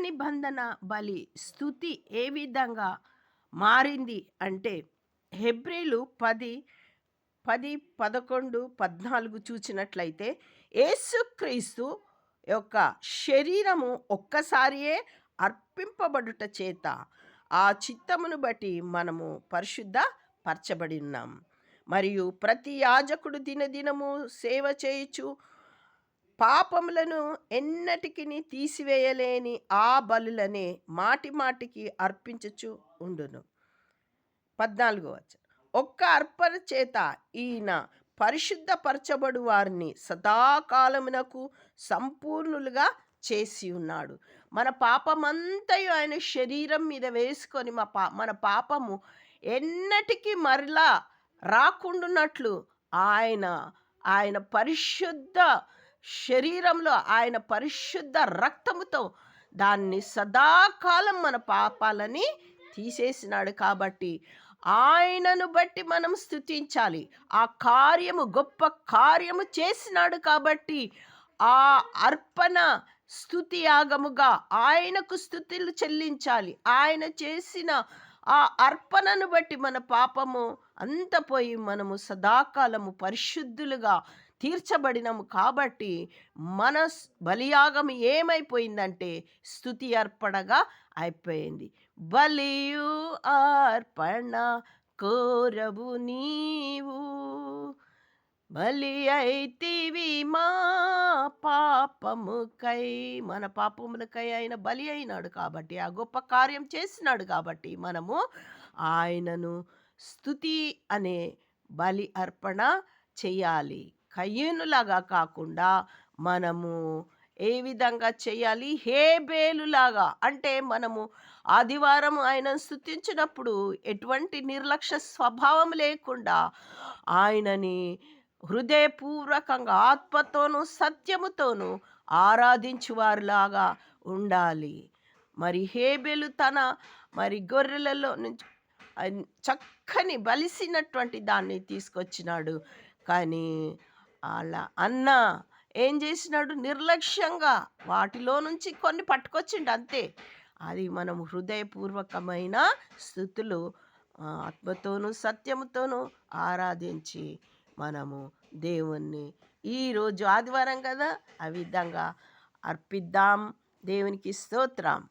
నిబంధన బలి స్తుతి ఏ విధంగా మారింది అంటే హెబ్రీలు 10, 10, 11, 14 చూసినట్లయితే యేసుక్రీస్తు యొక్క శరీరము ఒక్కసారియే అర్పింపబడుట చేత ఆ చిత్తమును బట్టి మనము పరిశుద్ధ పరచబడి ఉన్నాం. మరియు ప్రతి యాజకుడు దినదినము సేవ చేయుచు పాపములను ఎన్నటికిని తీసివేయలేని ఆ బలులనే మాటి మాటికి అర్పించుచు ఉండును. 14 ఒక్క అర్పణ చేత ఈయన పరిశుద్ధపరచబడు వారిని సదాకాలమునకు సంపూర్ణులుగా చేసి ఉన్నాడు. మన పాపమంతయు ఆయన శరీరం మీద వేసుకొని మన పాపము ఎన్నటికీ మరలా రాకుండానట్లు ఆయన ఆయన పరిశుద్ధ శరీరంలో ఆయన పరిశుద్ధ రక్తముతో దాన్ని సదాకాలం మన పాపాలని తీసేసినాడు. కాబట్టి ఆయనను బట్టి మనం స్తుతించాలి. ఆ కార్యము గొప్ప కార్యము చేసినాడు కాబట్టి ఆ అర్పణ స్తుతి యాగముగా ఆయనకు స్తుతులు చెల్లించాలి. ఆయన చేసిన ఆ అర్పణను బట్టి మన పాపము అంత పోయి మనము సదాకాలము పరిశుద్ధులుగా తీర్చబడినము. కాబట్టి మన బలియాగం ఏమైపోయిందంటే స్తుతి అర్పణగా అయిపోయింది. బలియు అర్పణ కోరవు నీవు, బలి అయితివి మా పాపముకై. మన పాపములకై ఆయన బలి అయినాడు కాబట్టి ఆ గొప్ప కార్యం చేసినాడు కాబట్టి మనము ఆయనను స్తుతి అనే బలి అర్పణ చేయాలి. కయ్యూనులాగా కాకుండా మనము ఏ విధంగా చేయాలి? హేబేలులాగా. అంటే మనము ఆదివారం ఆయనను స్తుతించినప్పుడు ఎటువంటి నిర్లక్ష్య స్వభావం లేకుండా ఆయనని హృదయపూర్వకంగా ఆత్మతోనూ సత్యముతోనూ ఆరాధించువారిలాగా ఉండాలి. మరి హేబేలు తన గొర్రెలలో నుంచి చక్కని బలిసినటువంటి దాన్ని తీసుకొచ్చినాడు. కానీ అలా అన్న ఏం చేసినాడు? నిర్లక్ష్యంగా వాటిలో నుంచి కొన్ని పట్టుకొచ్చిండు అంతే. అది మనం హృదయపూర్వకమైన స్థుతులు ఆత్మతోనూ సత్యముతోనూ ఆరాధించి మనము దేవుణ్ణి ఈరోజు ఆదివారం కదా, ఆ విధంగా అర్పిద్దాం. దేవునికి స్తోత్రం.